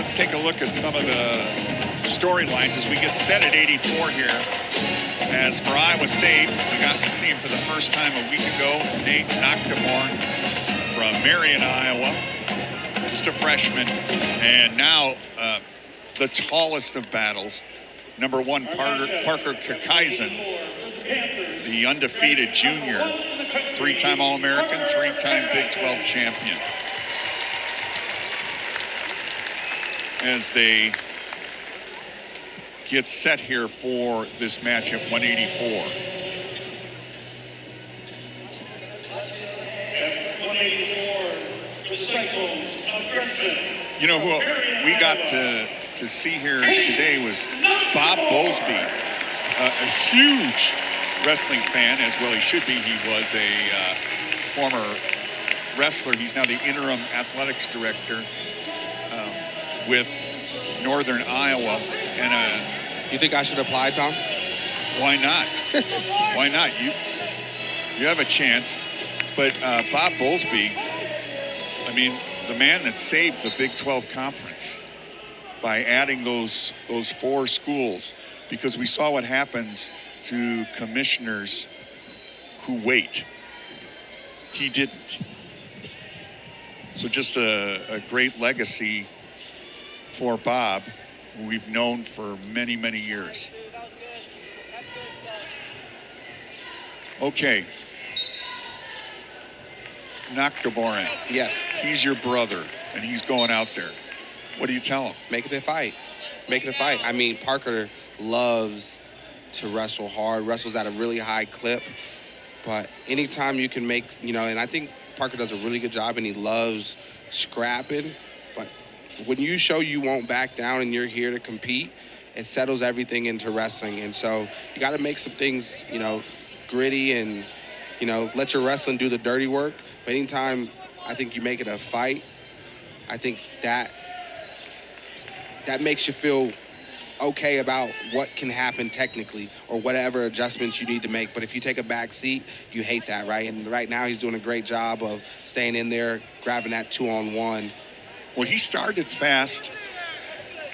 let's take a look at some of the storylines as we get set at 84 here. As for Iowa State, we got to see him for the first time a week ago. Tate Naaktgeboren from Marion, Iowa. Just a freshman. And now the tallest of battles. Number 1, Parker Keckeisen, the undefeated junior. 3-time All-American, 3-time Big 12 champion. As they get set here for this match at 184. You know who we got to see here today was Bob Bowlesby, a huge wrestling fan, as well he should be. He was a former wrestler. He's now the interim athletics director with Northern Iowa. And you think I should apply, Tom? Why not? Why not? You have a chance. But Bob Bowlesby, I mean, the man that saved the Big 12 Conference by adding those 4 schools, because we saw what happens to commissioners who wait. He didn't. So just a great legacy for Bob, who we've known for many, many years. Okay. Naaktgeboren. Yes. He's your brother, and he's going out there. What do you tell him? Make it a fight. Make it a fight. I mean, Parker loves to wrestle hard, wrestles at a really high clip. But anytime you can make, and I think Parker does a really good job, and he loves scrapping. But when you show you won't back down and you're here to compete, it settles everything into wrestling. And so you got to make some things, gritty and, let your wrestling do the dirty work. But anytime I think you make it a fight, I think that makes you feel okay about what can happen technically or whatever adjustments you need to make. But if you take a back seat, you hate that, right? And right now he's doing a great job of staying in there, grabbing that 2-on-1. Well, he started fast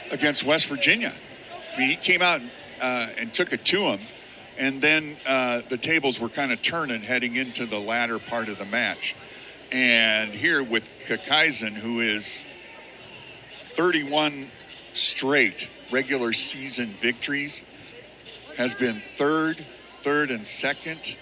against West Virginia. I mean, he came out and took it to him, and then the tables were kind of turning heading into the latter part of the match. And here with Keckeisen, who is 31 straight regular season victories, has been third, and second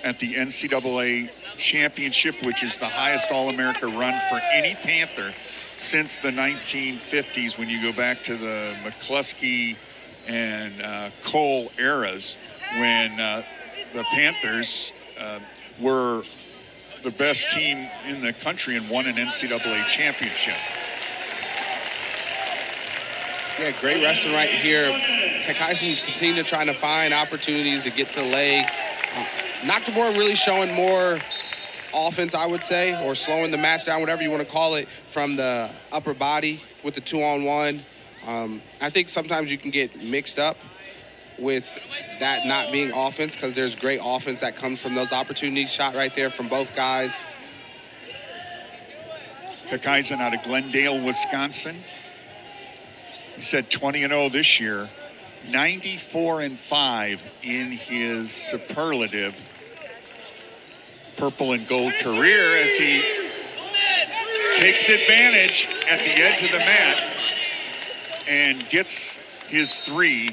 at the NCAA championship, which is the highest All-America run for any Panther since the 1950s, when you go back to the McCluskey and Cole eras, when the Panthers were the best team in the country and won an NCAA championship. Yeah, great wrestling right here. Keckeisen continue to try to find opportunities to get to the leg. Naaktgeboren really showing more offense, I would say, or slowing the match down, whatever you want to call it, from the upper body with the 2-on-1. I think sometimes you can get mixed up with that not being offense, because there's great offense that comes from those opportunities. Shot right there from both guys. Keckeisen out of Glendale, Wisconsin. He said 20-0 this year, 94-5 in his superlative purple and gold career, as he takes advantage at the edge of the mat and gets his 3.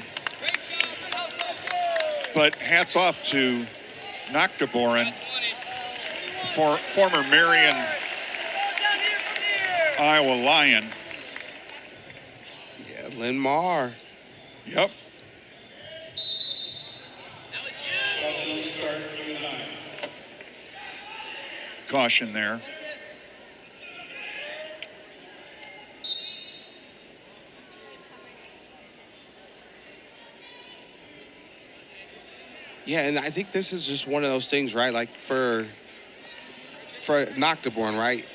But hats off to Naaktgeboren, former Marion, Iowa Lion. Yeah, Lynn Marr. Yep. Caution there. Yeah, and I think this is just one of those things, right? Like for Naaktgeboren, right?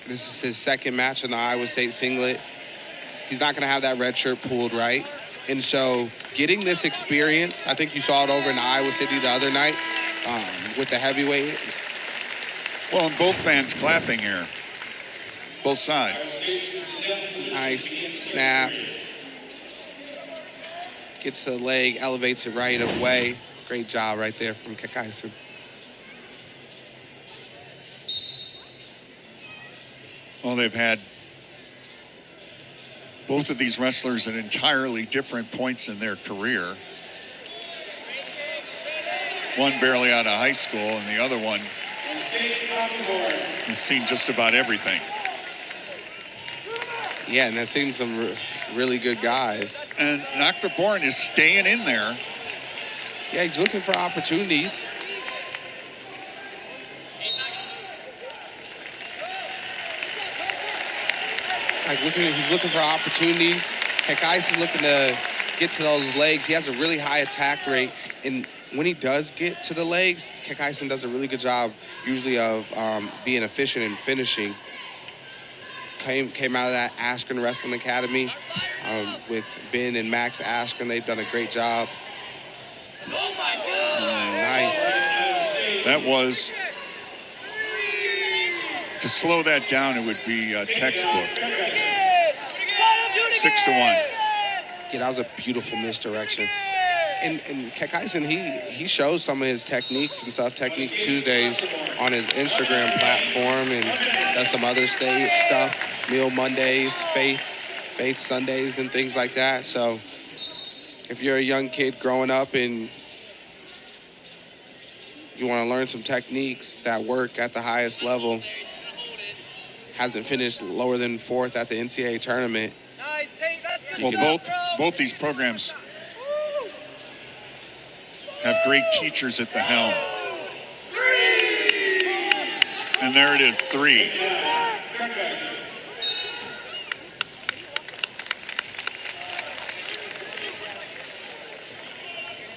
This is his second match in the Iowa State singlet. He's not going to have that red shirt pulled, right? And so getting this experience, I think you saw it over in Iowa City the other night with the heavyweight. Well, and both fans clapping here. both sides. Nice snap. Gets to the leg, elevates it right away. Great job right there from Keckeisen. Well, they've had both of these wrestlers at entirely different points in their career. One barely out of high school, and the other one has seen just about everything. Yeah, and I've seen some really good guys. And Naaktgeboren is staying in there. Yeah, he's looking for opportunities. He's looking for opportunities. Keckeisen looking to get to those legs. He has a really high attack rate, and when he does get to the legs, Keckeisen does a really good job usually of being efficient and finishing. Came out of that Askren Wrestling Academy with Ben and Max Askren. They've done a great job. Nice. That was, to slow that down, it would be textbook. 6-1. Yeah, that was a beautiful misdirection. And Keckeisen, he shows some of his techniques and stuff, Technique Tuesdays on his Instagram platform, and does some other stuff, Meal Mondays, Faith Sundays, and things like that. So if you're a young kid growing up and you want to learn some techniques that work at the highest level, hasn't finished lower than 4th at the NCAA tournament. Well, both these programs have great teachers at the helm. And there it is, 3.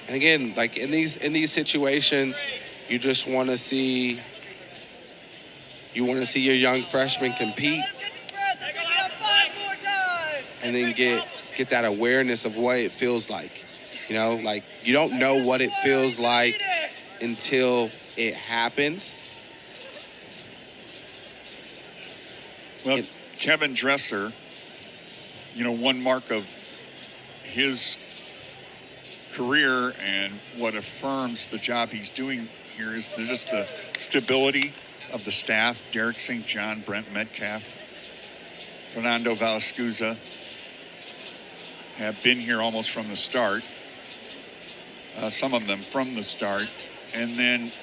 And again, like in these situations, you just want to see your young freshmen compete, and then get that awareness of what it feels like. You know, like you don't know what it feels like until it happens. Well, Kevin Dresser, you know, one mark of his career and what affirms the job he's doing here is just the stability of the staff. Derek St. John, Brent Metcalf, Fernando Valascuza have been here almost from the start. Some of them from the start. And then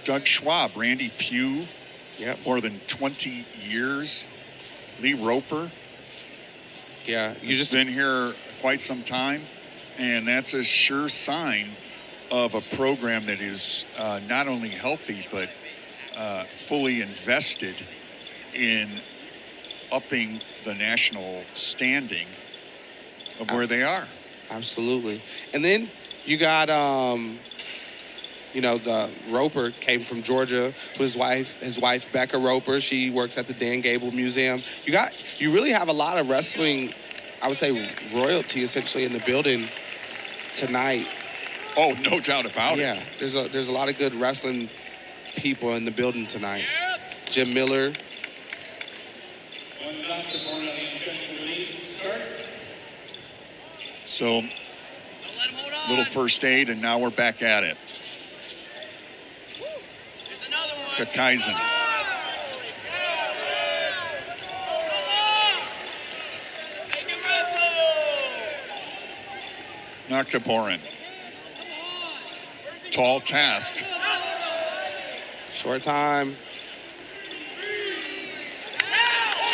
Doug Schwab, Randy Pugh, more than 20 years. Lee Roper. Yeah, He's just been here quite some time, and that's a sure sign of a program that is not only healthy but fully invested in upping the national standing of where they are. Absolutely. And then you got, the Roper came from Georgia with his wife Becca Roper. She works at the Dan Gable Museum. You really have a lot of wrestling, I would say, royalty essentially in the building tonight. Oh, no doubt about it. Yeah, there's a lot of good wrestling people in the building tonight. Jim Miller. So, little first aid, and now we're back at it. Keckeisen. Naaktgeboren. Tall task. Short time.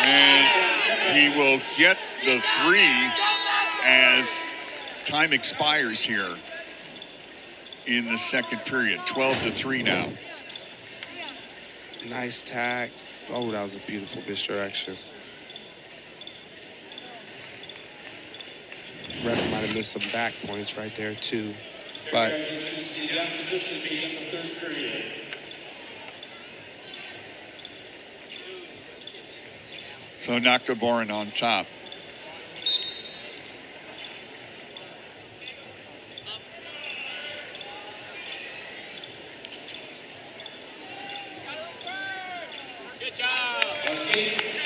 And he will get the 3 as time expires here in the second period. 12-3 now. Nice tag. Oh, that was a beautiful misdirection. Ref might have missed some back points right there too, but so Naaktgeboren on top.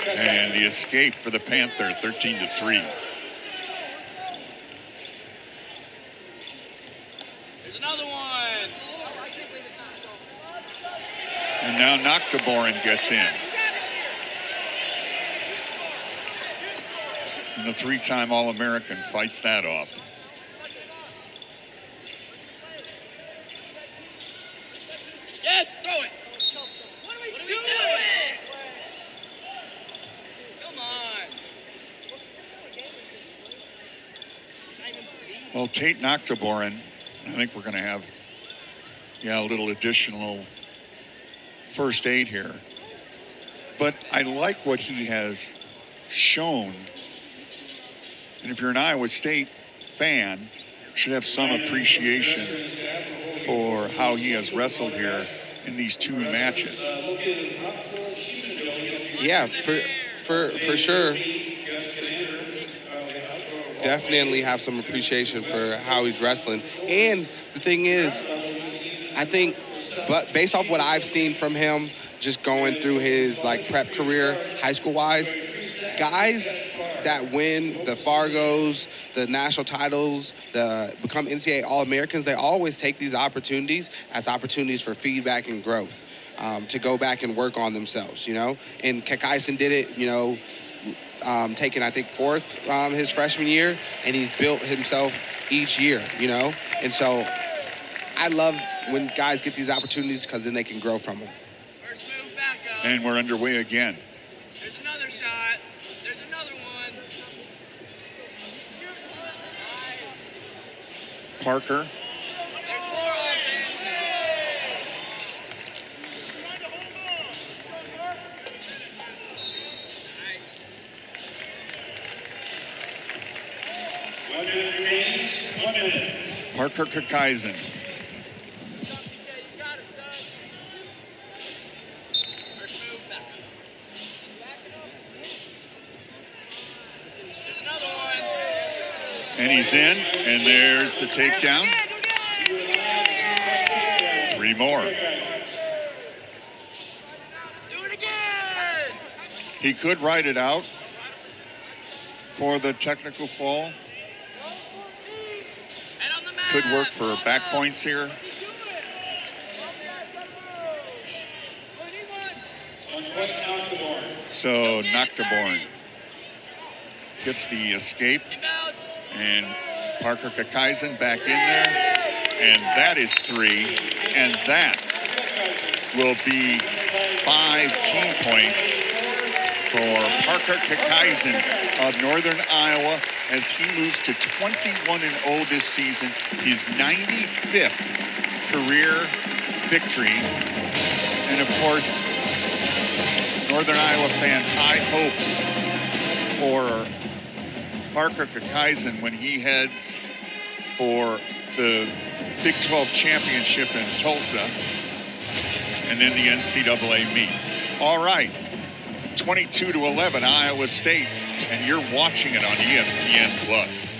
And the escape for the Panther, 13-3. There's another one. And now Naaktgeboren gets in. And the three-time All-American fights that off. Yes, throw it. What are we doing? Come on. Well, Tate Naaktgeboren, I think we're going to have, a little additional first aid here. But I like what he has shown. And if you're an Iowa State fan, you should have some appreciation for how he has wrestled here in these two matches. Yeah, for sure. Definitely have some appreciation for how he's wrestling. And the thing is, I think, but based off what I've seen from him, just going through his prep career, high school wise, guys that win the Fargos, the national titles, become NCAA All-Americans, they always take these opportunities as opportunities for feedback and growth, to go back and work on themselves, And Keckeisen did it, taking, I think, fourth his freshman year, and he's built himself each year, And so I love when guys get these opportunities because then they can grow from them. First move back up. And we're underway again. There's another shot. There's another one. Parker. There's more offense. Parker Keckeisen. First move back up. There's another one. And he's in, and there's the takedown. 3 more. Do it again. He could ride it out for the technical fall. And on the mat. Could work for back points here. So Naaktgeboren gets the escape. Inbounds. And Parker Keckeisen back in there. And that is 3. And that will be 5 team points for Parker Keckeisen of Northern Iowa as he moves to 21-0 this season. His 95th career victory. And of course, Northern Iowa fans, high hopes for Parker Keckeisen when he heads for the Big 12 championship in Tulsa and then the NCAA meet. All right, 22-11 Iowa State, and you're watching it on ESPN+.